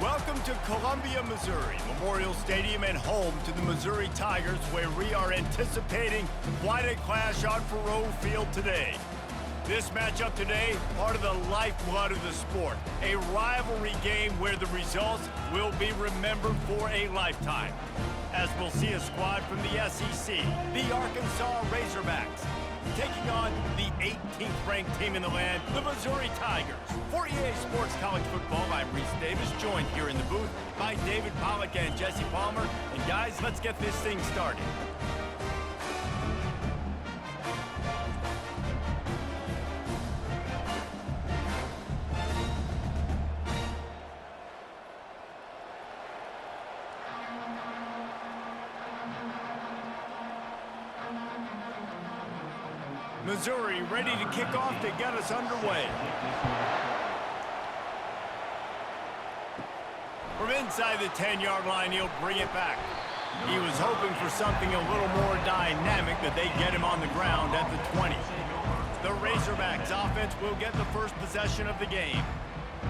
Welcome to Columbia, Missouri, Memorial Stadium and home to the Missouri Tigers, where we are anticipating quite a clash on Faroe Field today. This matchup today, part of the lifeblood of the sport, a rivalry game where the results will be remembered for a lifetime. As we'll see a squad from the SEC, the Arkansas Razorbacks, taking on the 18th ranked team in the land, the Missouri Tigers. For EA Sports College Football, I'm Reese Davis, joined here in the booth by David Pollack and Jesse Palmer. And guys, let's get this thing started. Missouri ready to kick off to get us underway. From inside the 10-yard line, he'll bring it back. He was hoping for something a little more dynamic, but they get him on the ground at the 20. The Razorbacks offense will get the first possession of the game.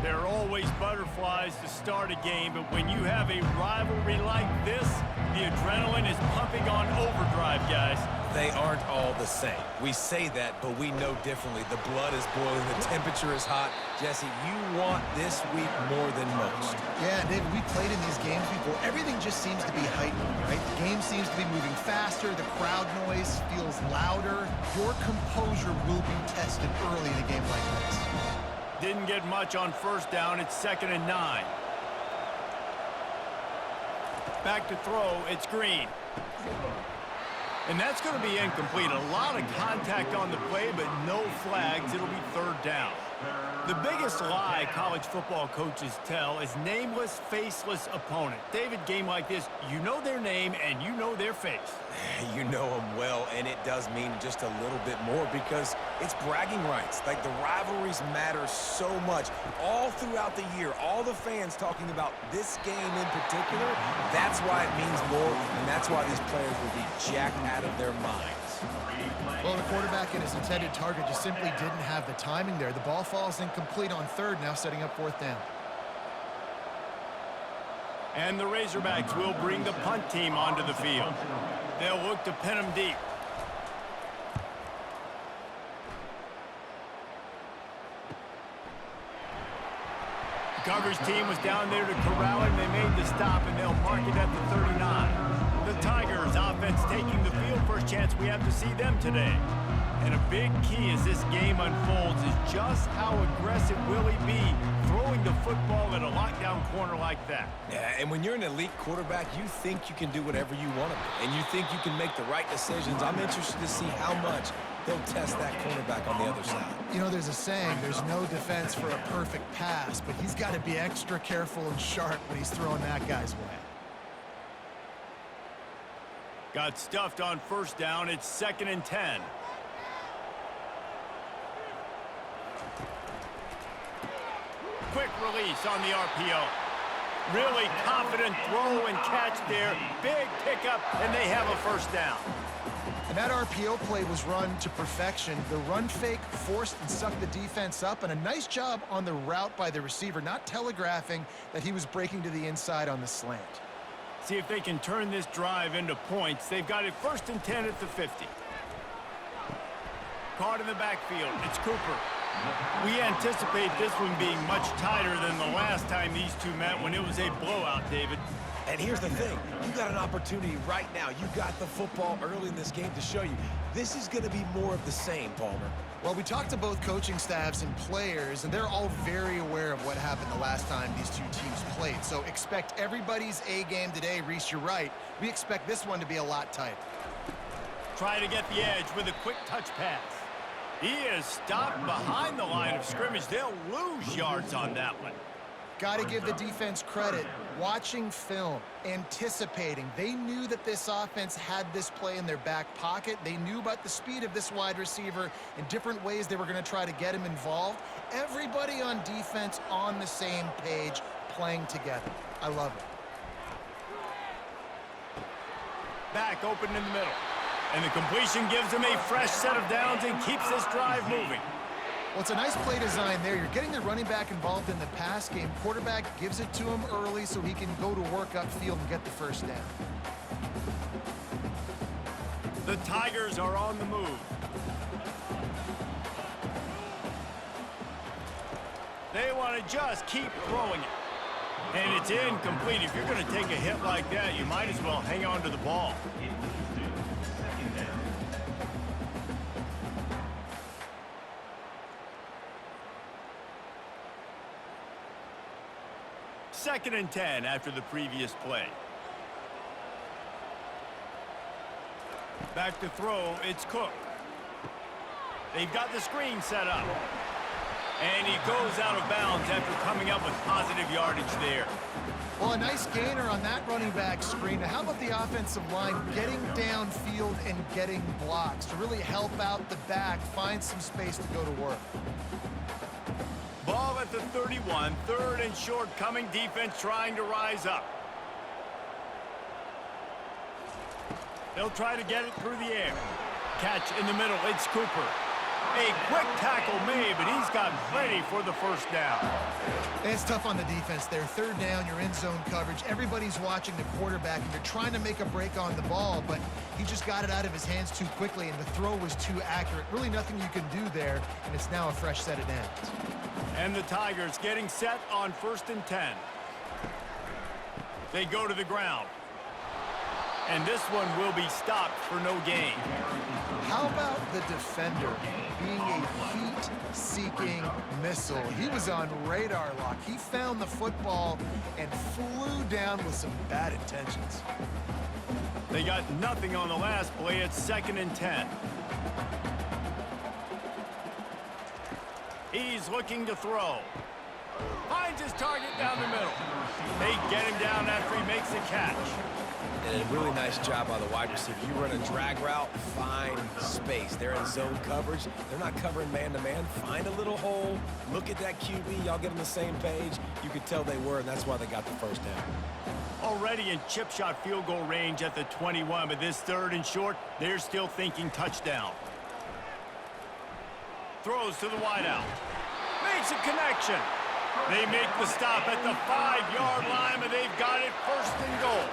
There are always butterflies to start a game, but when you have a rivalry like this, the adrenaline is pumping on overdrive, guys. They aren't all the same. We say that, but we know differently. The blood is boiling, the temperature is hot. Jesse, you want this week more than most. Yeah, David, we played in these games before. Everything just seems to be heightened, right? The game seems to be moving faster. The crowd noise feels louder. Your composure will be tested early in a game like this. Didn't get much on first down. It's 2nd and 9. Back to throw. It's Green. And that's going to be incomplete. A lot of contact on the play, but no flags. It'll be 3rd down. The biggest lie college football coaches tell is nameless, faceless opponent. David, game like this, you know their name and you know their face. You know them well, and it does mean just a little bit more because it's bragging rights. Like, the rivalries matter so much all throughout the year. All the fans talking about this game in particular, that's why it means more, and that's why these players will be jacked out of their minds. Well, the quarterback and his intended target just simply didn't have the timing there. The ball falls incomplete on 3rd, now setting up 4th down. And the Razorbacks will bring the punt team onto the field. They'll look to pin them deep. The coverage team was down there to corral him. They made the stop, and they'll mark it at the 39. The Tigers offense taking the field. First chance we have to see them today. And a big key as this game unfolds is just how aggressive will he be throwing the football at a lockdown corner like that. Yeah, and when you're an elite quarterback, you think you can do whatever you want to do, and you think you can make the right decisions. I'm interested to see how much they'll test that cornerback on the other side. You know, there's a saying, there's no defense for a perfect pass, but he's got to be extra careful and sharp when he's throwing that guy's way. Got stuffed on first down. It's 2nd and 10. Quick release on the RPO. Really confident throw and catch there. Big pickup, and they have a first down. And that RPO play was run to perfection. The run fake forced and sucked the defense up, and a nice job on the route by the receiver, not telegraphing that he was breaking to the inside on the slant. See if they can turn this drive into points. They've got it 1st and 10 at the 50. Caught in the backfield. It's Cooper. We anticipate this one being much tighter than the last time these two met when it was a blowout, David. And here's the thing. You got an opportunity right now. You got the football early in this game to show you. This is going to be more of the same, Palmer. Well, we talked to both coaching staffs and players, and they're all very aware of what happened the last time these two teams played. So expect everybody's A game today. Reese, you're right. We expect this one to be a lot tighter. Try to get the edge with a quick touch pass. He is stopped behind the line of scrimmage. They'll lose yards on that one. Got to give the defense credit. Watching film, anticipating. They knew that this offense had this play in their back pocket. They knew about the speed of this wide receiver and different ways they were going to try to get him involved. Everybody on defense on the same page, playing together. I love it. Back open in the middle. And the completion gives him a fresh set of downs and keeps this drive moving. Well, it's a nice play design there. You're getting the running back involved in the pass game. Quarterback gives it to him early so he can go to work upfield and get the first down. The Tigers are on the move. They want to just keep throwing it. And it's incomplete. If you're going to take a hit like that, you might as well hang on to the ball. Second and 10 after the previous play. Back to throw, it's Cook. They've got the screen set up. And he goes out of bounds after coming up with positive yardage there. Well, a nice gainer on that running back screen. Now, how about the offensive line getting downfield and getting blocks to really help out the back, find some space to go to work? Ball at the 31, third and short coming, defense trying to rise up. They'll try to get it through the air. Catch in the middle, it's Cooper. A quick tackle made, but he's got plenty for the first down. It's tough on the defense there. Third down, you're in zone coverage. Everybody's watching the quarterback, and you're trying to make a break on the ball, but he just got it out of his hands too quickly, and the throw was too accurate. Really nothing you can do there, and it's now a fresh set of downs. And the Tigers getting set on 1st and 10. They go to the ground. And this one will be stopped for no gain. How about the defender being a heat-seeking missile? He was on radar lock. He found the football and flew down with some bad intentions. They got nothing on the last play. It's 2nd and 10. He's looking to throw. Finds his target down the middle. They get him down after he makes the catch. And a really nice job by the wide receiver. You run a drag route, find space. They're in zone coverage. They're not covering man-to-man. Find a little hole. Look at that QB. Y'all get on the same page. You could tell they were, and that's why they got the first down. Already in chip shot field goal range at the 21, but this 3rd and short, they're still thinking touchdown. Throws to the wideout. Makes a connection. They make the stop at the 5-yard line, but they've got it 1st and goal.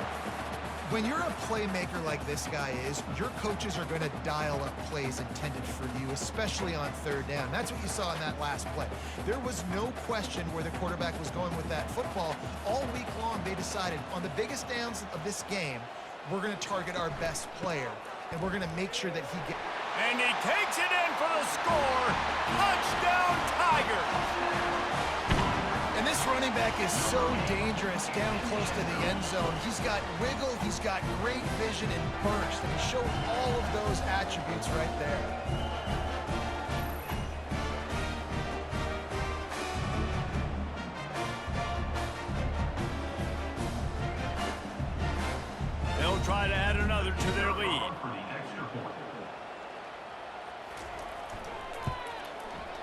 When you're a playmaker like this guy is, your coaches are going to dial up plays intended for you, especially on 3rd down. That's what you saw in that last play. There was no question where the quarterback was going with that football. All week long, they decided on the biggest downs of this game, we're going to target our best player, and we're going to make sure that he gets... And he takes it in for the score. Touchdown, Tigers! And this running back is so dangerous down close to the end zone. He's got wiggle, he's got great vision and burst, and he showed all of those attributes right there. They'll try to add another to their lead.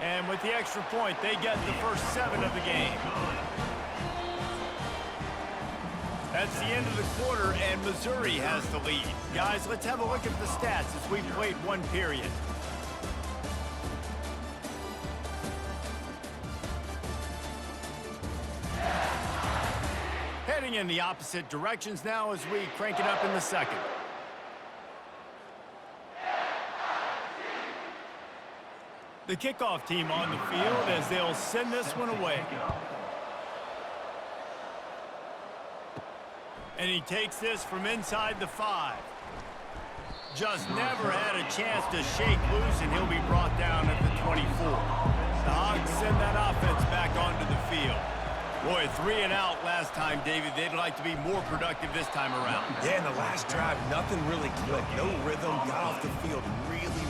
And with the extra point, they get the first 7 of the game. That's the end of the quarter, and Missouri has the lead. Guys, let's have a look at the stats as we've played one period. Heading in the opposite directions now as we crank it up in the second. The kickoff team on the field as they'll send this one away. And he takes this from inside the 5. Just never had a chance to shake loose, and he'll be brought down at the 24. The Hogs send that offense back onto the field. Boy, 3 and out last time, David. They'd like to be more productive this time around. Yeah, in the last drive, nothing really clicked. No rhythm, got off the field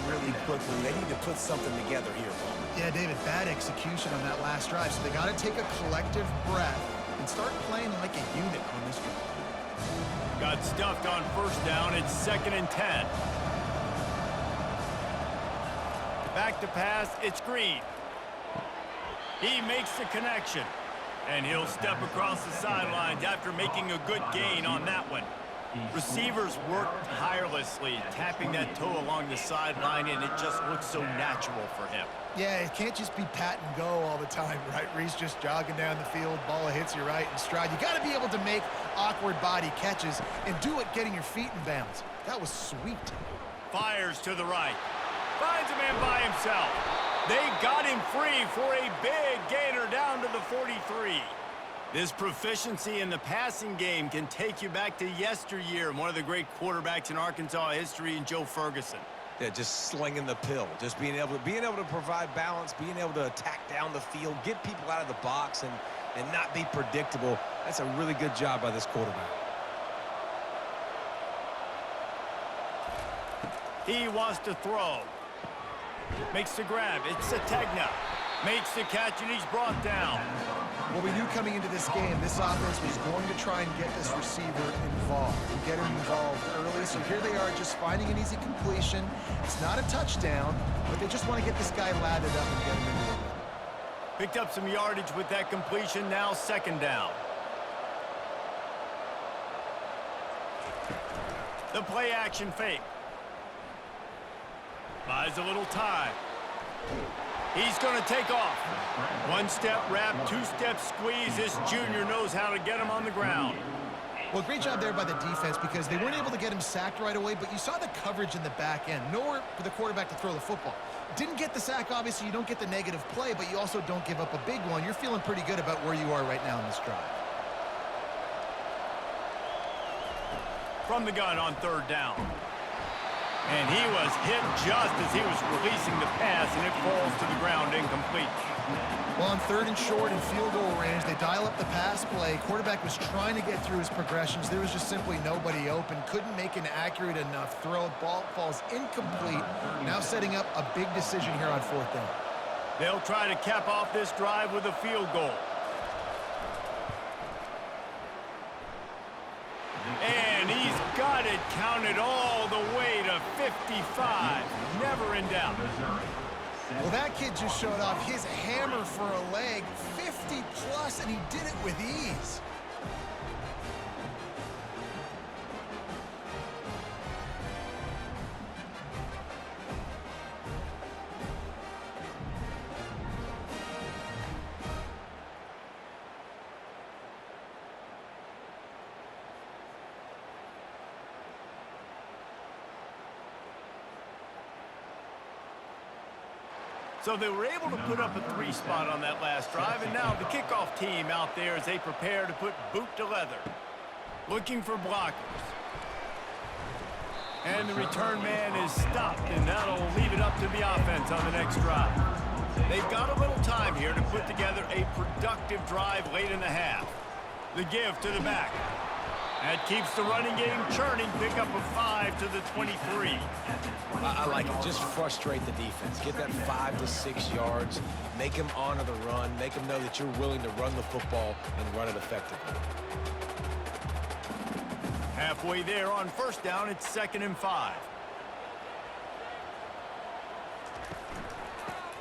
really quickly. They need to put something together here, Paul. Yeah, David, bad execution on that last drive, so they got to take a collective breath and start playing like a unit on this one. Got stuffed on 1st down. It's 2nd and 10. Back to pass. It's Green. He makes the connection. And he'll step across the sidelines after making a good gain on that one. Receivers work tirelessly, tapping that toe along the sideline, and it just looks so natural for him. Yeah, it can't just be pat and go all the time, right? Reese just jogging down the field, ball hits you right in stride. You got to be able to make awkward body catches and do it getting your feet in bounds. That was sweet. Fires to the right. Finds a man by himself. They got him free for a big gainer down to the 43. This proficiency in the passing game can take you back to yesteryear, one of the great quarterbacks in Arkansas history, in Joe Ferguson. Yeah, just slinging the pill, just being able to provide balance, being able to attack down the field, get people out of the box, and not be predictable. That's a really good job by this quarterback. He wants to throw. Makes the grab. It's Sategna. Makes the catch, and he's brought down. Well, we knew coming into this game, this offense was going to try and get this receiver involved, and get him involved early. So here they are just finding an easy completion. It's not a touchdown, but they just want to get this guy lathered up and get him into the rhythm. Picked up some yardage with that completion. Now second down. The play action fake. Buys a little time. He's going to take off. One-step wrap, two-step squeeze. This junior knows how to get him on the ground. Well, great job there by the defense because they weren't able to get him sacked right away, but you saw the coverage in the back end. Nowhere for the quarterback to throw the football. Didn't get the sack, obviously. You don't get the negative play, but you also don't give up a big one. You're feeling pretty good about where you are right now in this drive. From the gun on third down. And he was hit just as he was releasing the pass, and it falls to the ground incomplete. Well, on third and short in field goal range, they dial up the pass play. Quarterback was trying to get through his progressions. There was just simply nobody open. Couldn't make an accurate enough throw. Ball falls incomplete. Now setting up a big decision here on fourth down. They'll try to cap off this drive with a field goal. And he's got it counted all the way to 55. Never in doubt. Well, that kid just showed off his hammer for a leg. 50-plus, and he did it with ease. So they were able to put up a 3-spot on that last drive, and now the kickoff team out there as they prepare to put boot to leather. Looking for blockers. And the return man is stopped, and that'll leave it up to the offense on the next drive. They've got a little time here to put together a productive drive late in the half. The give to the back. That keeps the running game churning. Pick up a 5 to the 23. I like it. Just frustrate the defense. Get that 5 to 6 yards. Make them honor the run. Make them know that you're willing to run the football and run it effectively. Halfway there on first down, it's 2nd and 5.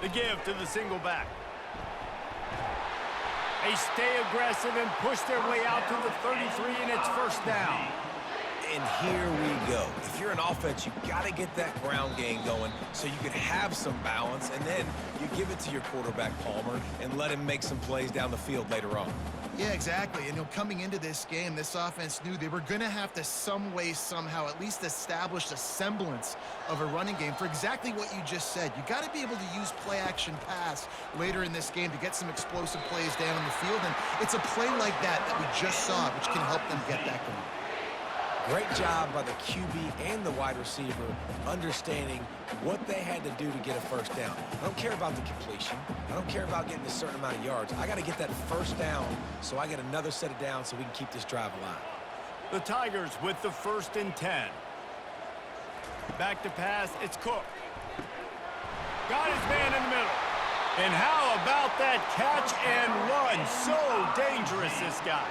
The give to the single back. They stay aggressive and push their way out to the 33, and it's first down. And here we go. If you're an offense, you've got to get that ground game going so you can have some balance, and then you give it to your quarterback, Palmer, and let him make some plays down the field later on. Yeah, exactly. And coming into this game, this offense knew they were going to have to some way, somehow, at least establish a semblance of a running game for exactly what you just said. You got to be able to use play-action pass later in this game to get some explosive plays down in the field. And it's a play like that we just saw, which can help them get that going. Great job by the QB and the wide receiver understanding what they had to do to get a first down. I don't care about the completion. I don't care about getting a certain amount of yards. I got to get that first down so I get another set of downs so we can keep this drive alive. The Tigers with the 1st and 10. Back to pass, it's Cook. Got his man in the middle. And how about that catch and run? So dangerous, this guy.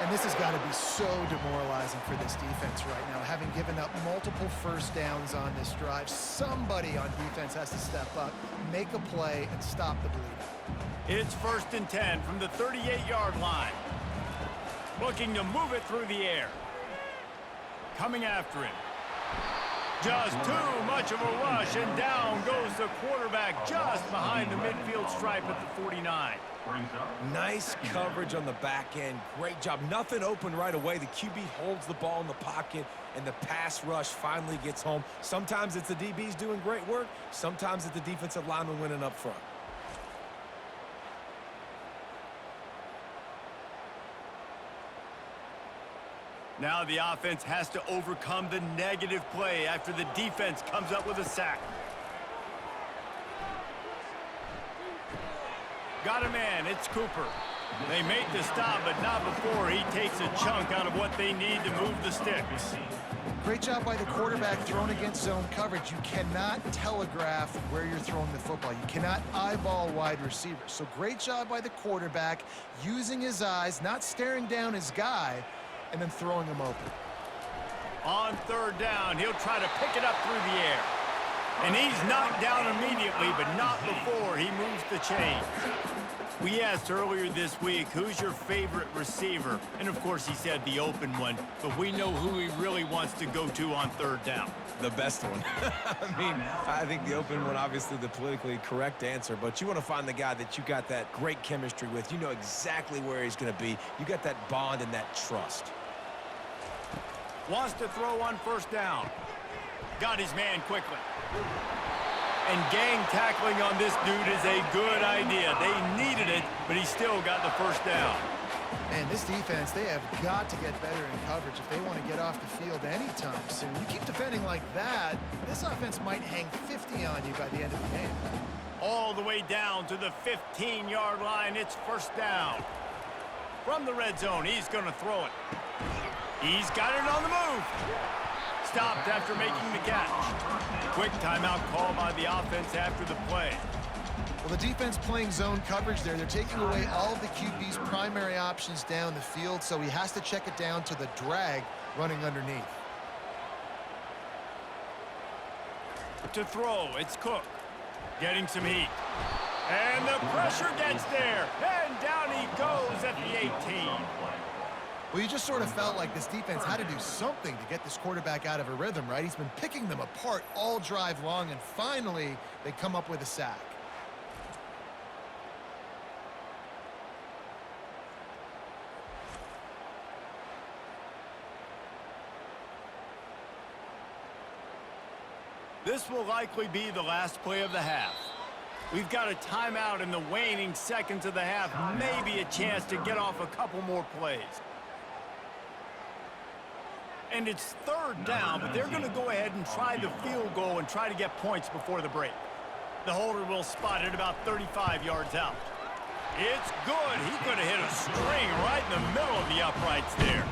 And this has got to be so demoralizing for this defense right now, having given up multiple first downs on this drive. Somebody on defense has to step up, make a play, and stop the bleeding. It's 1st and 10 from the 38-yard line. Looking to move it through the air. coming after him. Just too much of a rush, and down goes the quarterback just behind the midfield stripe at the 49. Nice coverage on the back end. Great job. Nothing open right away. The QB holds the ball in the pocket, and the pass rush finally gets home. Sometimes it's the DBs doing great work. Sometimes it's the defensive lineman winning up front. Now the offense has to overcome the negative play after the defense comes up with a sack. Got a man, it's Cooper. They make the stop, but not before he takes a chunk out of what they need to move the sticks. Great job by the quarterback thrown against zone coverage. You cannot telegraph where you're throwing the football. You cannot eyeball wide receivers. So great job by the quarterback using his eyes, not staring down his guy, and then throwing him open. On third down, he'll try to pick it up through the air. And he's knocked down immediately, but not before he moves the chains. We asked earlier this week, who's your favorite receiver? And of course he said the open one, but we know who he really wants to go to on third down. The best one. I mean, I think the open one, obviously the politically correct answer, but you want to find the guy that you got that great chemistry with. You know exactly where he's going to be. You got that bond and that trust. Wants to throw on first down. Got his man quickly. And gang tackling on this dude is a good idea. They needed it, but he still got the first down. Man, this defense, they have got to get better in coverage if they want to get off the field anytime soon. You keep defending like that, this offense might hang 50 on you by the end of the game. All the way down to the 15-yard line, it's first down. From the red zone, he's going to throw it. He's got it on the move. Stopped after making the catch. Quick timeout call by the offense after the play. Well, the defense playing zone coverage there. They're taking away all of the QB's primary options down the field, so he has to check it down to the drag running underneath. To throw, it's Cook. Getting some heat. And the pressure gets there. And down he goes at the 18. Well, you just sort of felt like this defense had to do something to get this quarterback out of a rhythm, right? He's been picking them apart all drive long, and finally they come up with a sack. This will likely be the last play of the half. We've got a timeout in the waning seconds of the half, maybe a chance to get off a couple more plays. And it's third down, but they're going to go ahead and try the field goal and try to get points before the break. The holder will spot it about 35 yards out. It's good. He could have hit a string right in the middle of the uprights there.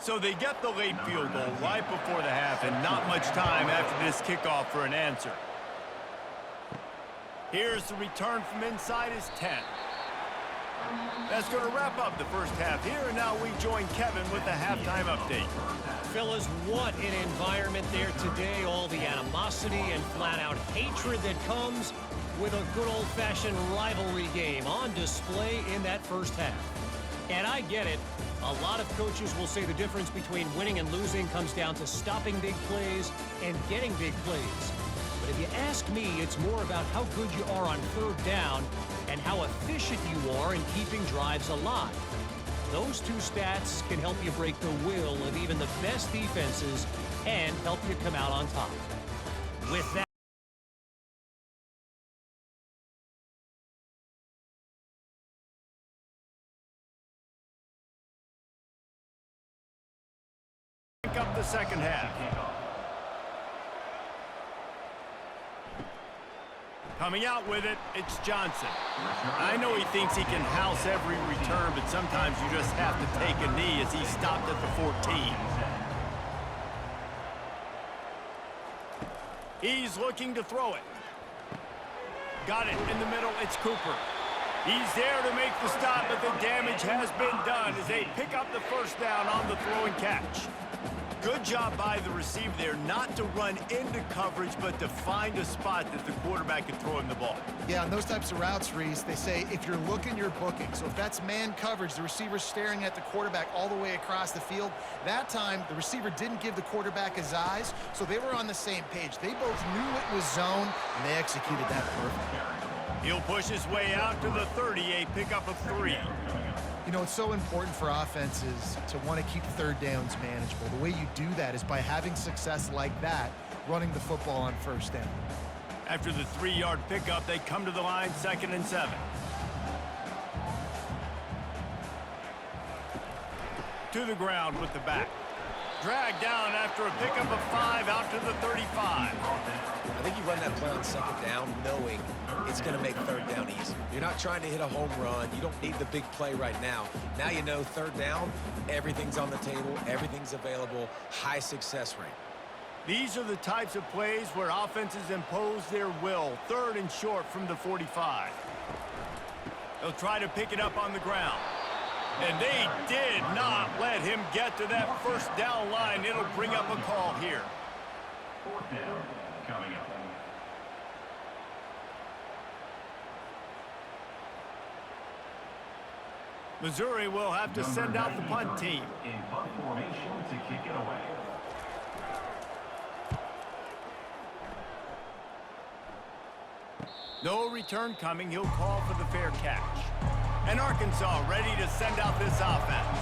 So they get the late field goal right before the half, and not much time after this kickoff for an answer. Here's the return from inside his 10. That's going to wrap up the first half here, and now we join Kevin with the halftime update. Fellas, what an environment there today. All the animosity and flat-out hatred that comes with a good old-fashioned rivalry game on display in that first half. And I get it. A lot of coaches will say the difference between winning and losing comes down to stopping big plays and getting big plays. But if you ask me, it's more about how good you are on third down and how efficient you are in keeping drives alive. Those two stats can help you break the will of even the best defenses and help you come out on top. With that, up the second half. Coming out with it, it's Johnson. I know he thinks he can house every return, but sometimes you just have to take a knee as he stopped at the 14. He's looking to throw it. Got it in the middle. It's Cooper. He's there to make the stop, but the damage has been done as they pick up the first down on the throw and catch. Good job by the receiver there not to run into coverage, but to find a spot that the quarterback can throw him the ball. Yeah, on those types of routes, Reese, they say if you're looking, you're booking. So if that's man coverage, the receiver's staring at the quarterback all the way across the field. That time, the receiver didn't give the quarterback his eyes, so they were on the same page. They both knew it was zone, and they executed that perfectly. He'll push his way out to the 30, a pickup of 3. You know, it's so important for offenses to want to keep third downs manageable. The way you do that is by having success like that, running the football on first down. After the 3-yard pickup, they come to the line, 2nd and 7. To the ground with the back. Dragged down after a pickup of 5 out to the 35. I think you run that play on 2nd down knowing it's going to make 3rd down easy. You're not trying to hit a home run. You don't need the big play right now. Now you know 3rd down, everything's on the table, everything's available, high success rate. These are the types of plays where offenses impose their will. 3rd and short from the 45. They'll try to pick it up on the ground. And they did not let him get to that first down line. It'll bring up a call here. 4th down coming up. Missouri will have to send out the punt team. In punt formation to kick it away. No return coming. He'll call for the fair catch. And Arkansas ready to send out this offense.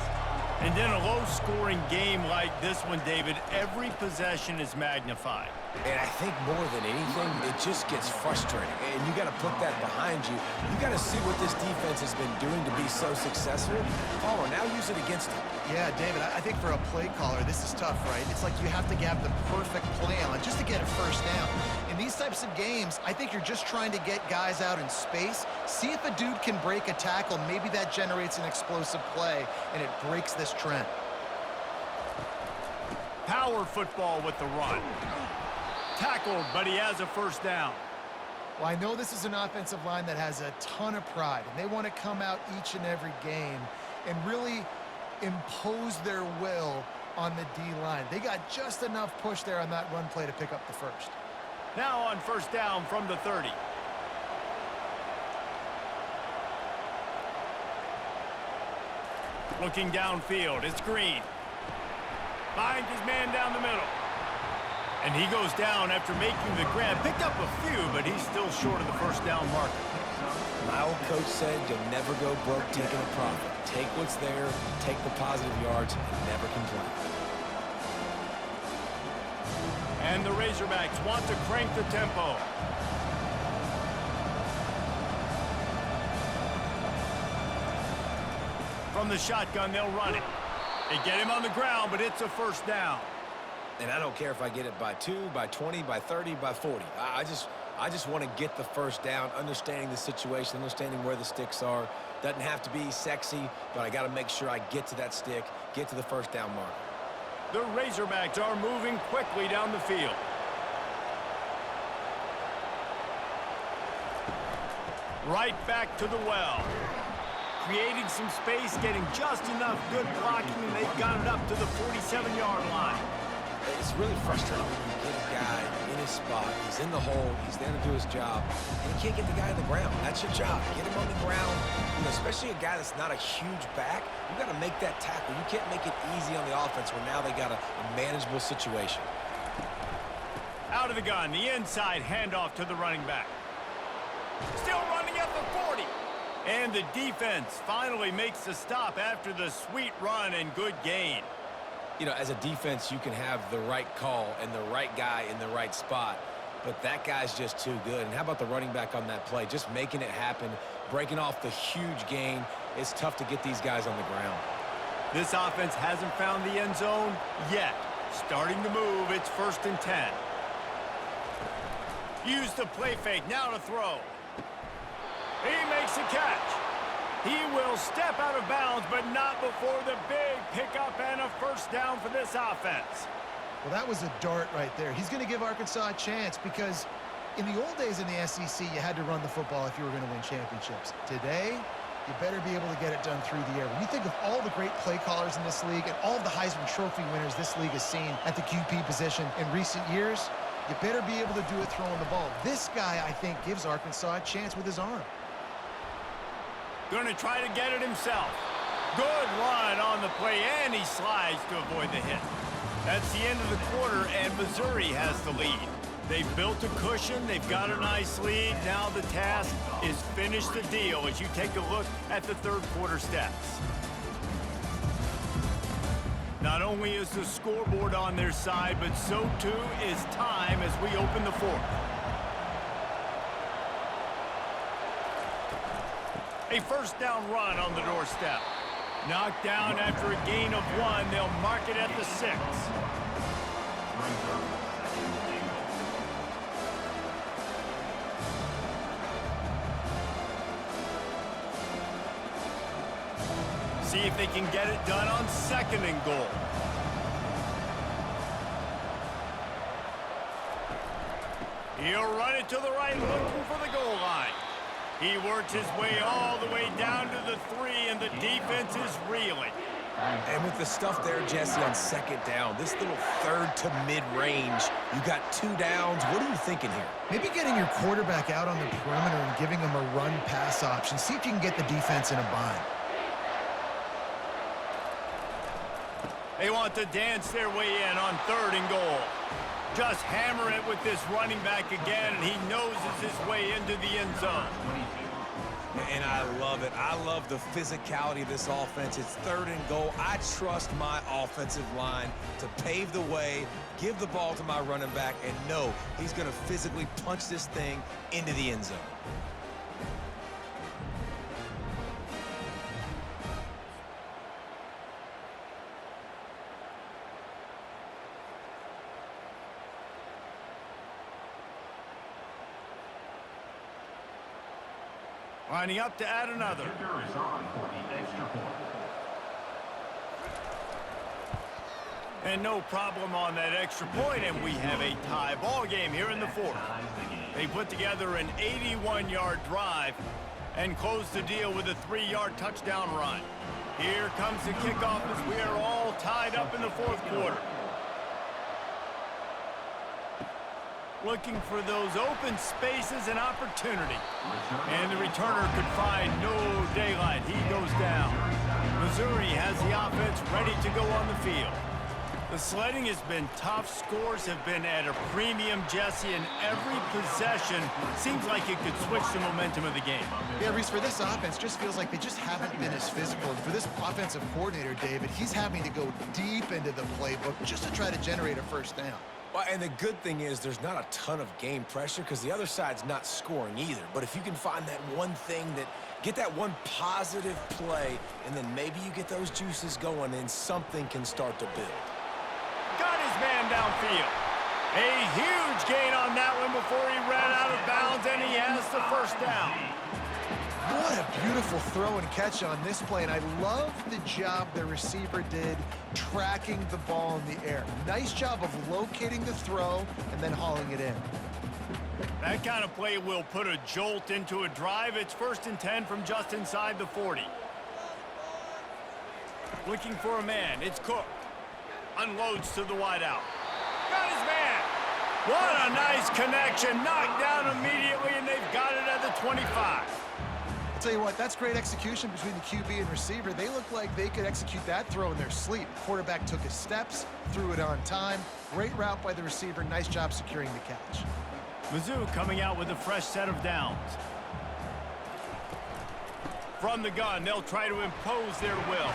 And in a low-scoring game like this one, David, every possession is magnified. And I think more than anything, it just gets frustrating. And you got to put that behind you. You got to see what this defense has been doing to be so successful. Caller, now use it against them. Yeah, David, I think for a play caller, this is tough, right? It's like you have to have the perfect play on just to get a first down. In these types of games, I think you're just trying to get guys out in space, see if a dude can break a tackle. Maybe that generates an explosive play, and it breaks this trend. Power football with the run. Tackled, but he has a first down. Well, I know this is an offensive line that has a ton of pride, and they want to come out each and every game and really impose their will on the D-line. They got just enough push there on that run play to pick up the first. Now on first down from the 30. Looking downfield, it's Green. Finds his man down the middle. And he goes down after making the grab. Picked up a few, but he's still short of the first down marker. My old coach said you'll never go broke taking a profit. Take what's there, take the positive yards, and never complain. And the Razorbacks want to crank the tempo. From the shotgun, they'll run it. They get him on the ground, but it's a first down. And I don't care if I get it by 2, by 20, by 30, by 40. I just want to get the first down, understanding the situation, understanding where the sticks are. Doesn't have to be sexy, but I got to make sure I get to that stick, get to the first down mark. The Razorbacks are moving quickly down the field. Right back to the well. Creating some space, getting just enough good blocking, and they've got it up to the 47-yard line. It's really frustrating when you get a guy in his spot. He's in the hole. He's there to do his job. And you can't get the guy on the ground. That's your job. Get him on the ground. You know, especially a guy that's not a huge back. You got to make that tackle. You can't make it easy on the offense when now they got a manageable situation. Out of the gun, the inside handoff to the running back. Still running at the 40. And the defense finally makes the stop after the sweet run and good gain. You know, as a defense, you can have the right call and the right guy in the right spot, but that guy's just too good. And how about the running back on that play? Just making it happen, breaking off the huge gain. It's tough to get these guys on the ground. This offense hasn't found the end zone yet. Starting to move, it's 1st and 10. Use the play fake, now to throw. He makes a catch. He will step out of bounds, but not before the big pickup and a first down for this offense. Well, that was a dart right there. He's going to give Arkansas a chance because in the old days in the SEC, you had to run the football if you were going to win championships. Today, you better be able to get it done through the air. When you think of all the great play callers in this league and all of the Heisman Trophy winners this league has seen at the QB position in recent years, you better be able to do it throwing the ball. This guy, I think, gives Arkansas a chance with his arm. Going to try to get it himself. Good run on the play, and he slides to avoid the hit. That's the end of the quarter, and Missouri has the lead. They've built a cushion. They've got a nice lead. Now the task is finish the deal as you take a look at the third quarter stats. Not only is the scoreboard on their side, but so too is time as we open the fourth. A first down run on the doorstep. Knocked down after a gain of 1. They'll mark it at the 6. See if they can get it done on 2nd and goal. He'll run it to the right, looking for the goal line. He works his way all the way down to the 3, and the defense is reeling. And with the stuff there, Jesse, on 2nd down, this little third to mid-range, you got 2 downs. What are you thinking here? Maybe getting your quarterback out on the perimeter and giving him a run-pass option. See if you can get the defense in a bind. They want to dance their way in on 3rd and goal. Just hammer it with this running back again, and he noses his way into the end zone. And I love it. I love the physicality of this offense. It's 3rd and goal. I trust my offensive line to pave the way, give the ball to my running back, and know he's going to physically punch this thing into the end zone. Lining up to add another. Kicker is on for the extra point. And no problem on that extra point, and we have a tie ball game here in the 4th. They put together an 81-yard drive and close the deal with a 3-yard touchdown run. Here comes the kickoff as we are all tied up in the 4th quarter. Looking for those open spaces and opportunity. And the returner could find no daylight. He goes down. Missouri has the offense ready to go on the field. The sledding has been tough. Scores have been at a premium, Jesse, and every possession seems like it could switch the momentum of the game. Yeah, Reese, for this offense, just feels like they just haven't been as physical. And for this offensive coordinator, David, he's having to go deep into the playbook just to try to generate a first down. Well, and the good thing is there's not a ton of game pressure because the other side's not scoring either. But if you can find that one thing get that one positive play, and then maybe you get those juices going and something can start to build. Got his man downfield. A huge gain on that one before he ran out of bounds, and he has the first down. What a beautiful throw and catch on this play, and I love the job the receiver did tracking the ball in the air. Nice job of locating the throw and then hauling it in. That kind of play will put a jolt into a drive. It's 1st and 10 from just inside the 40. Looking for a man. It's Cook. Unloads to the wideout. Got his man. What a nice connection. Knocked down immediately, and they've got it at the 25. Tell you what, that's great execution between the QB and receiver. They look like they could execute that throw in their sleep. Quarterback took his steps, threw it on time. Great route by the receiver. Nice job securing the catch. Mizzou coming out with a fresh set of downs. From the gun, they'll try to impose their will.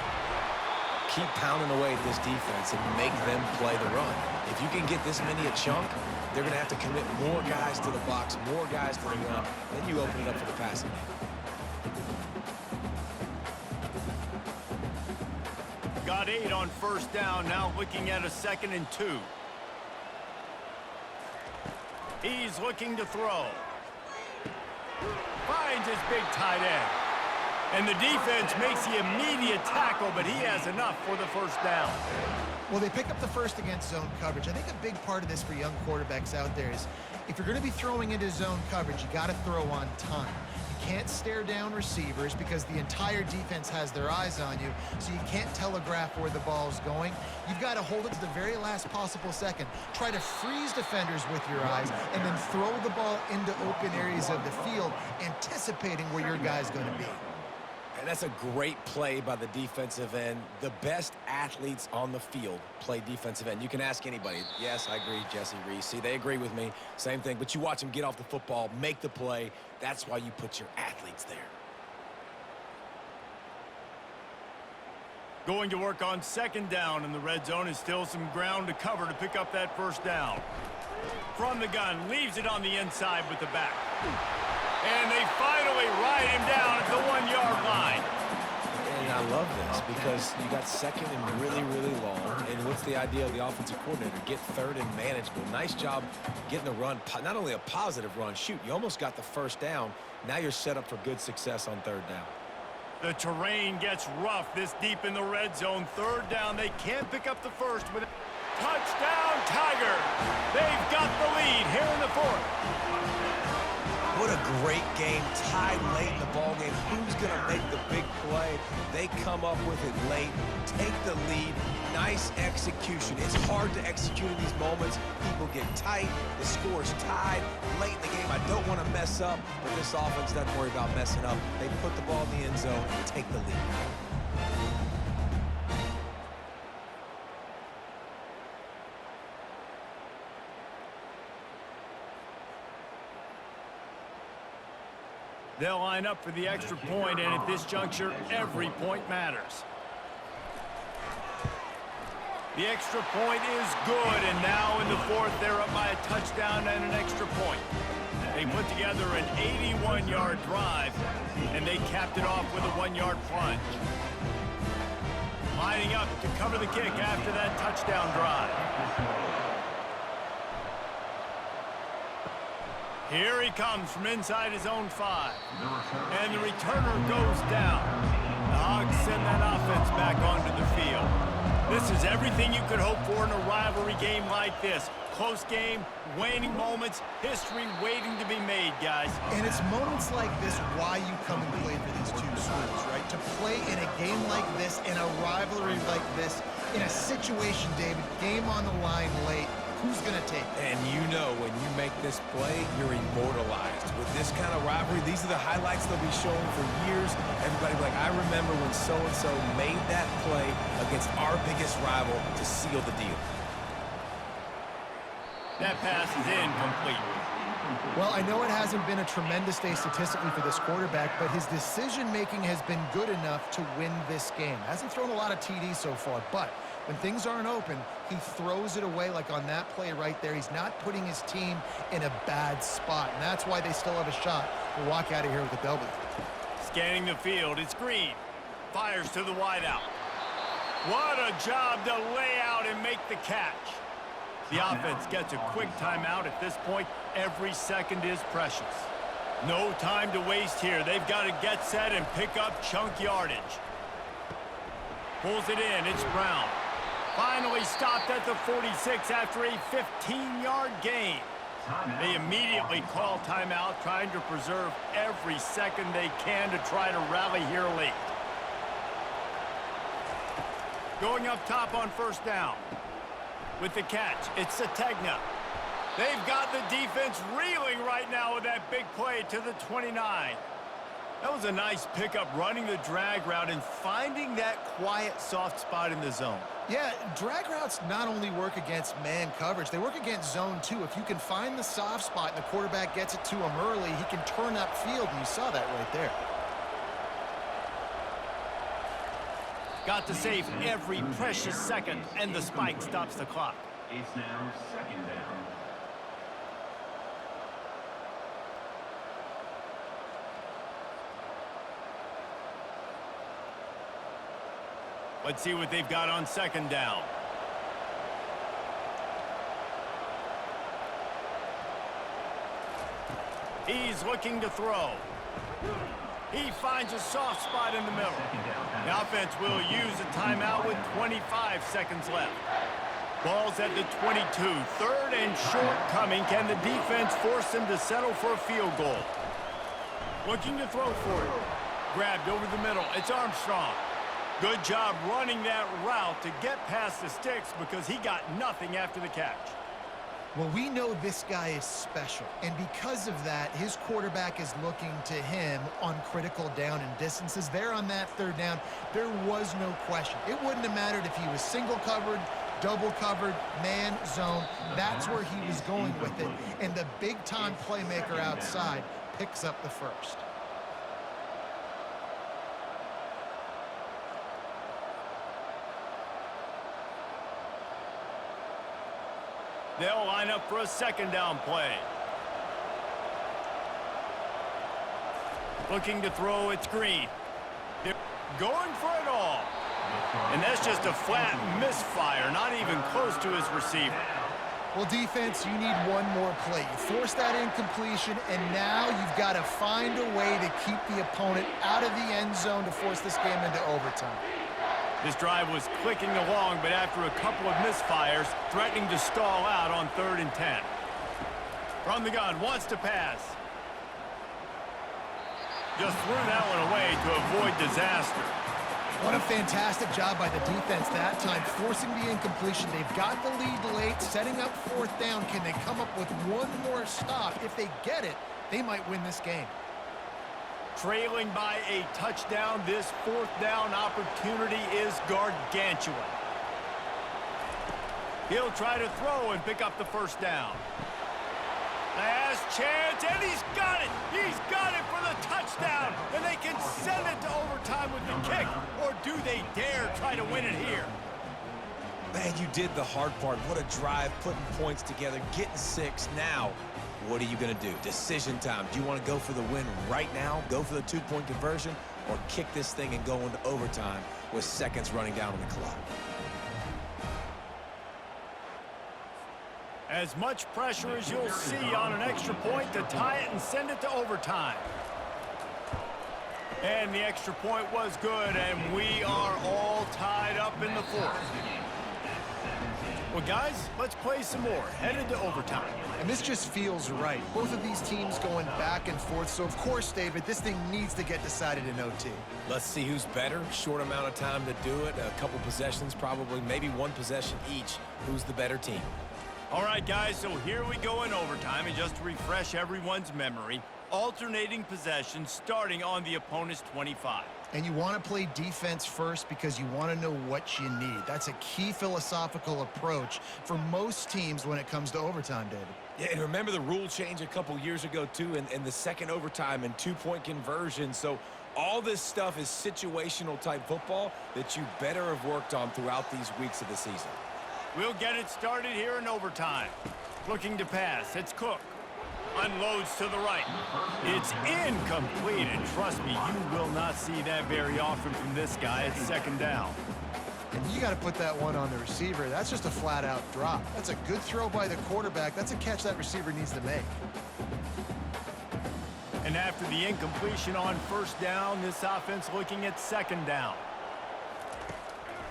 Keep pounding away at this defense and make them play the run. If you can get this many a chunk, they're going to have to commit more guys to the box, more guys to the run. Then you open it up for the passing game. Got 8 on first down, now looking at a 2nd and 2. He's looking to throw. Finds his big tight end. And the defense makes the immediate tackle, but he has enough for the first down. Well, they pick up the first against zone coverage. I think a big part of this for young quarterbacks out there is if you're going to be throwing into zone coverage, you got to throw on time. You can't stare down receivers because the entire defense has their eyes on you, so you can't telegraph where the ball's going. You've got to hold it to the very last possible second. Try to freeze defenders with your eyes and then throw the ball into open areas of the field, anticipating where your guy's going to be. And that's a great play by the defensive end. The best athletes on the field play defensive end. You can ask anybody. Yes, I agree, Jesse Reese. See, they agree with me. Same thing. But you watch them get off the football, make the play. That's why you put your athletes there. Going to work on second down in the red zone is still some ground to cover to pick up that first down. From the gun, leaves it on the inside with the back. And they finally ride him down at the 1-yard line. And I love this because you got second and really, really long. And what's the idea of the offensive coordinator? Get third and manageable. Nice job getting a run, not only a positive run. Shoot, you almost got the first down. Now you're set up for good success on third down. The terrain gets rough this deep in the red zone. Third down, they can't pick up the first with a touchdown, Tiger. They've got the lead here in the fourth. What a great game, tied late in the ballgame. Who's going to make the big play? They come up with it late, take the lead. Nice execution. It's hard to execute in these moments. People get tight. The score's tied late in the game. I don't want to mess up, but this offense doesn't worry about messing up. They put the ball in the end zone and take the lead. They'll line up for the extra point, and at this juncture, every point matters. The extra point is good, and now in the fourth, they're up by a touchdown and an extra point. They put together an 81-yard drive, and they capped it off with a 1-yard plunge. Lining up to cover the kick after that touchdown drive. Here he comes from inside his own 5. And the returner goes down. The Hogs send that offense back onto the field. This is everything you could hope for in a rivalry game like this. Close game, waning moments, history waiting to be made, guys. And it's moments like this why you come and play for these two schools, right? To play in a game like this, in a rivalry like this, in a situation, David, game on the line late, who's going to take it? And you know when you make this play, you're immortalized. With this kind of rivalry, these are the highlights they'll be showing for years. Everybody will be like, I remember when so-and-so made that play against our biggest rival to seal the deal. That pass is incomplete. Well, I know it hasn't been a tremendous day statistically for this quarterback, but his decision-making has been good enough to win this game. Hasn't thrown a lot of TDs so far, but when things aren't open, he throws it away like on that play right there. He's not putting his team in a bad spot, and that's why they still have a shot to walk out of here with a W. Scanning the field, it's Green. Fires to the wideout. What a job to lay out and make the catch. The offense gets a quick timeout at this point. Every second is precious. No time to waste here. They've got to get set and pick up chunk yardage. Pulls it in. It's Brown. Finally stopped at the 46 after a 15-yard gain. They immediately call timeout, trying to preserve every second they can to try to rally here late. Going up top on first down. With the catch, it's Sategna. They've got the defense reeling right now with that big play to the 29. That was a nice pickup, running the drag route and finding that quiet, soft spot in the zone. Yeah, drag routes not only work against man coverage, they work against zone too. If you can find the soft spot and the quarterback gets it to him early, he can turn upfield, and you saw that right there. Got to save every precious second, and the spike stops the clock. It's now second down. Let's see what they've got on second down. He's looking to throw. He finds a soft spot in the middle. The offense will use a timeout with 25 seconds left. Ball's at the 22. Third and short coming. Can the defense force him to settle for a field goal? Looking to throw for it. Grabbed over the middle. It's Armstrong. Good job running that route to get past the sticks because he got nothing after the catch. Well, we know this guy is special, and because of that, his quarterback is looking to him on critical down and distances. There on that third down, there was no question. It wouldn't have mattered if he was single covered, double covered, man, zone. That's where he was going with it, and the big-time playmaker outside picks up the first. They'll line up for a second down play. Looking to throw, it's Green. They're going for it all. And that's just a flat misfire, not even close to his receiver. Well, defense, you need one more play. You force that incompletion, and now you've got to find a way to keep the opponent out of the end zone to force this game into overtime. This drive was clicking along, but after a couple of misfires, threatening to stall out on 3rd and 10. From the gun, wants to pass. Just threw that one away to avoid disaster. What a fantastic job by the defense that time, forcing the incompletion. They've got the lead late, setting up 4th down. Can they come up with one more stop? If they get it, they might win this game. Trailing by a touchdown, this 4th down opportunity is gargantuan. He'll try to throw and pick up the 1st down. Last chance, and he's got it! He's got it for the touchdown! And they can send it to overtime with the kick, or do they dare try to win it here? Man, you did the hard part. What a drive, putting points together, getting 6. Now, what are you going to do? Decision time. Do you want to go for the win right now, go for the 2-point conversion, or kick this thing and go into overtime with seconds running down on the clock? As much pressure as you'll see on an extra point to tie it and send it to overtime. And the extra point was good, and we are all tied up in the 4th. Well, guys, let's play some more. Headed to overtime. And this just feels right. Both of these teams going back and forth. So, of course, David, this thing needs to get decided in OT. Let's see who's better. Short amount of time to do it. A couple possessions, probably, maybe one possession each. Who's the better team? All right, guys, so here we go in overtime. And just to refresh everyone's memory, alternating possessions starting on the opponent's 25. And you want to play defense first because you want to know what you need. That's a key philosophical approach for most teams when it comes to overtime, David. Yeah, and remember the rule change a couple years ago, too, in the second overtime and 2-point conversion. So all this stuff is situational type football that you better have worked on throughout these weeks of the season. We'll get it started here in overtime. Looking to pass, it's Cook. Unloads to the right. It's incomplete, and trust me, you will not see that very often from this guy at 2nd down. And you got to put that one on the receiver. That's just a flat-out drop. That's a good throw by the quarterback. That's a catch that receiver needs to make. And after the incompletion on 1st down, this offense looking at 2nd down.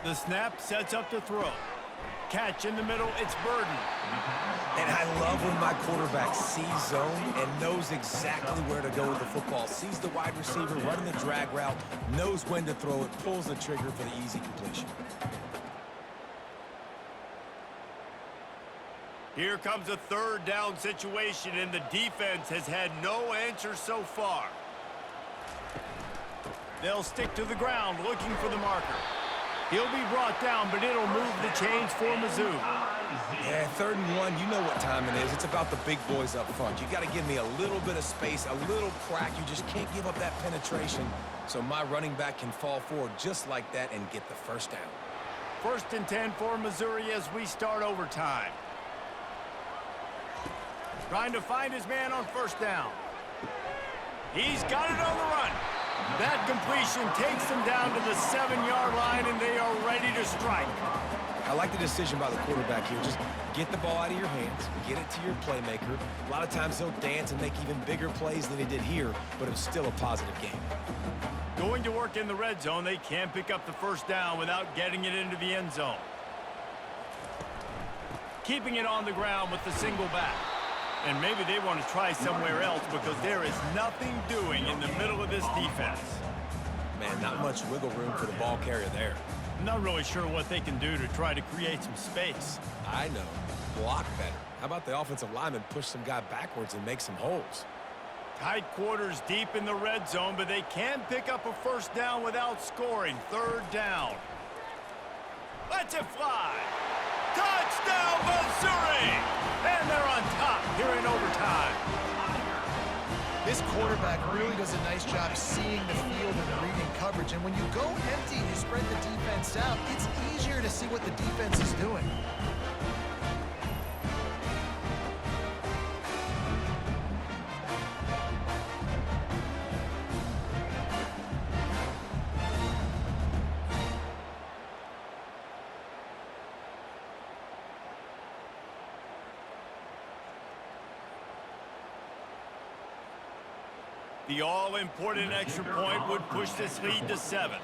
The snap sets up the throw. Catch in the middle, it's Burden. And I love when my quarterback sees zone and knows exactly where to go with the football. Sees the wide receiver running the drag route, knows when to throw it, pulls the trigger for the easy completion. Here comes a 3rd down situation, and the defense has had no answer so far. They'll stick to the ground looking for the marker. He'll be brought down, but it'll move the chains for Mizzou. Yeah, 3rd and 1, you know what time it is. It's about the big boys up front. You got to give me a little bit of space, a little crack. You just can't give up that penetration so my running back can fall forward just like that and get the 1st down. 1st and 10 for Missouri as we start overtime. Trying to find his man on 1st down. He's got it on the run. That completion takes them down to the 7-yard line, and they are ready to strike. I like the decision by the quarterback here. Just get the ball out of your hands, get it to your playmaker. A lot of times he'll dance and make even bigger plays than he did here, but it was still a positive game. Going to work in the red zone, they can pick up the first down without getting it into the end zone. Keeping it on the ground with the single back. And maybe they want to try somewhere else because there is nothing doing in the middle of this defense. Man, not much wiggle room for the ball carrier there. I'm not really sure what they can do to try to create some space. I know. Block better. How about the offensive lineman push some guy backwards and make some holes? Tight quarters deep in the red zone, but they can pick up a first down without scoring. Third down. Let's it fly. Touchdown, Missouri! And they're on top here in overtime. This quarterback really does a nice job seeing the field and reading coverage. And when you go empty and you spread the defense out, it's easier to see what the defense is doing. The all-important extra point would push this lead to 7.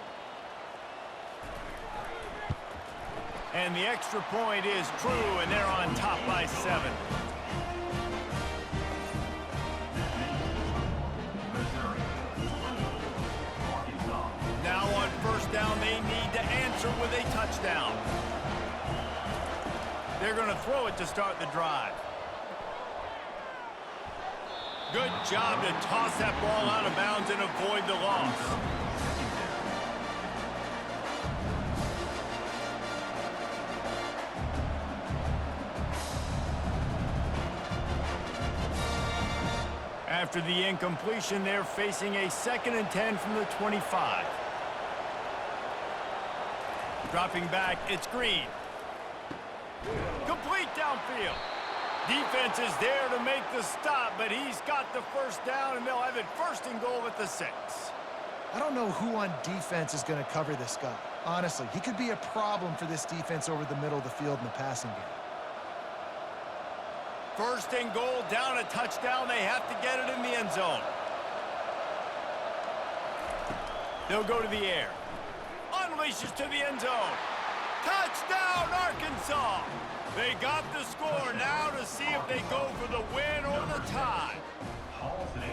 And the extra point is true, and they're on top by 7. Now on first down, they need to answer with a touchdown. They're going to throw it to start the drive. Good job to toss that ball out of bounds and avoid the loss. After the incompletion, they're facing a 2nd and 10 from the 25. Dropping back, it's Green. Complete downfield. Defense is there to make the stop, but he's got the first down, and they'll have it 1st and goal at the 6. I don't know who on defense is going to cover this guy. Honestly, he could be a problem for this defense over the middle of the field in the passing game. 1st and goal, down a touchdown. They have to get it in the end zone. They'll go to the air. Unleashes to the end zone. Touchdown, Arkansas! They got the score now to see if they go for the win or the tie.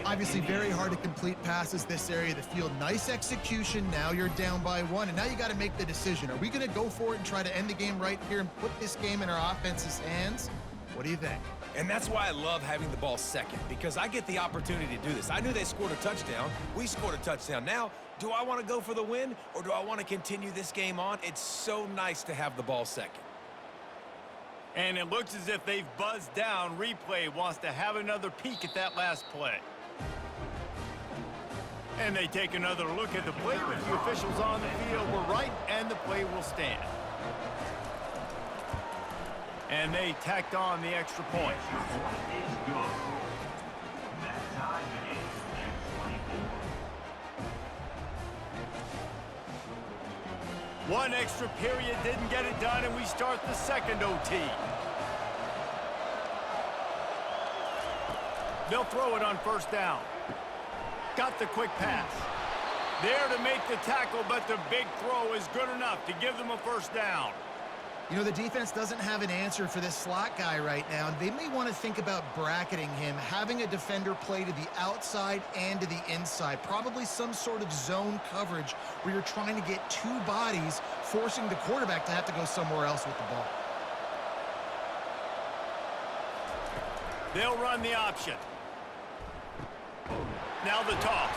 Obviously, very hard to complete passes this area of the field. Nice execution. Now you're down by 1, and now you got to make the decision. Are we going to go for it and try to end the game right here and put this game in our offense's hands? What do you think? And that's why I love having the ball second, because I get the opportunity to do this. I knew they scored a touchdown. We scored a touchdown. Now, do I want to go for the win, or do I want to continue this game on? It's so nice to have the ball second. And it looks as if they've buzzed down. Replay wants to have another peek at that last play. And they take another look at the play, but the officials on the field were right, and the play will stand. And they tacked on the extra point. One extra period didn't get it done, and we start the 2nd OT. They'll throw it on 1st down. Got the quick pass. There to make the tackle, but the big throw is good enough to give them a 1st down. You know, the defense doesn't have an answer for this slot guy right now, and they may want to think about bracketing him, having a defender play to the outside and to the inside. Probably some sort of zone coverage where you're trying to get 2 bodies, forcing the quarterback to have to go somewhere else with the ball. They'll run the option. Now the toss.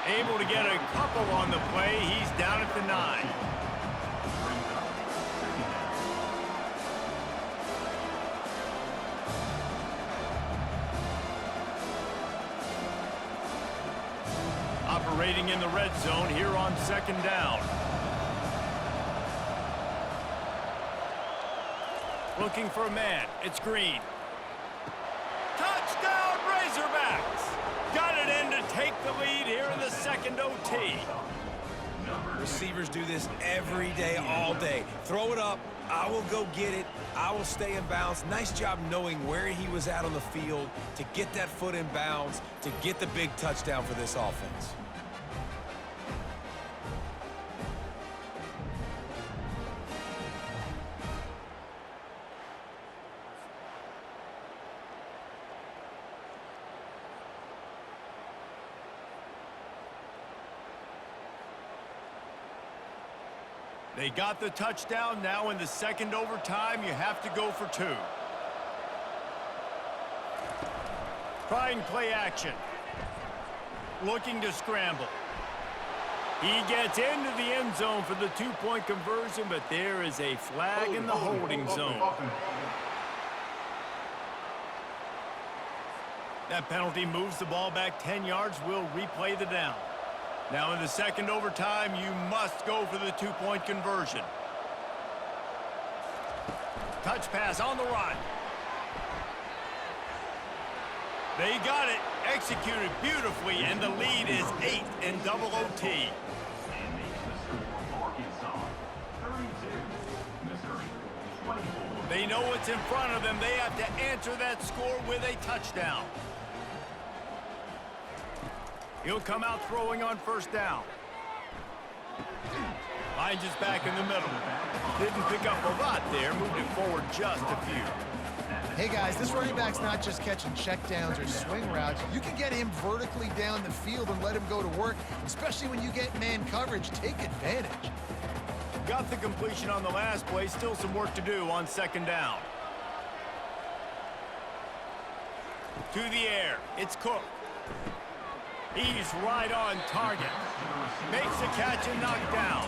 Able to get a couple on the play. He's down at the 9. Operating in the red zone here on 2nd down. Looking for a man. It's Green. Touchdown, Razorbacks! Got it in to take the lead here in the 2nd OT. Receivers do this every day, all day. Throw it up, I will go get it, I will stay in bounds. Nice job knowing where he was at on the field to get that foot in bounds, to get the big touchdown for this offense. They got the touchdown. Now in the second overtime, you have to go for 2. Trying play action. Looking to scramble. He gets into the end zone for the 2-point conversion, but there is a flag in the holding zone. That penalty moves the ball back 10 yards. We'll replay the down. Now in the second overtime, you must go for the 2-point conversion. Touch pass on the run. They got it, executed beautifully, and the lead is 8 in double OT. And makes the score Arkansas 32, Missouri 24. They know what's in front of them. They have to answer that score with a touchdown. He'll come out throwing on first down. Hines is back in the middle. Didn't pick up a lot there, moved it forward just a few. Hey guys, this running back's not just catching checkdowns or swing routes. You can get him vertically down the field and let him go to work, especially when you get man coverage. Take advantage. Got the completion on the last play. Still some work to do on second down. To the air. It's Cook. He's right on target. Makes the catch and knocked down.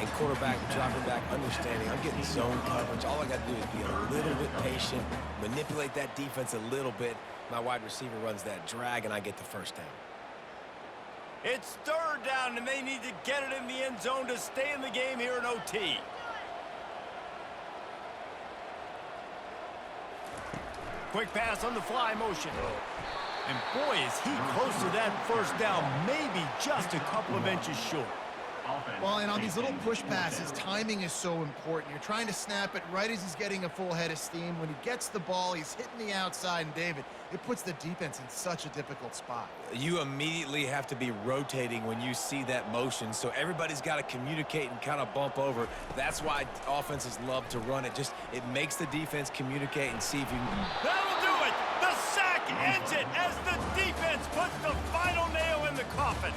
And quarterback dropping back, understanding I'm getting zone coverage. All I got to do is be a little bit patient, manipulate that defense a little bit. My wide receiver runs that drag, and I get the first down. It's third down, and they need to get it in the end zone to stay in the game here in OT. Quick pass on the fly motion. And boy, is he close to that first down, maybe just a couple of inches short. Well, and on these little push passes, timing is so important. You're trying to snap it right as he's getting a full head of steam. When he gets the ball, he's hitting the outside, and David, it puts the defense in such a difficult spot. You immediately have to be rotating when you see that motion, so everybody's got to communicate and kind of bump over. That's why offenses love to run it. Just, it makes the defense communicate and see if you can... That'll do it! The sack ends it as the defense puts the final nail in the coffin.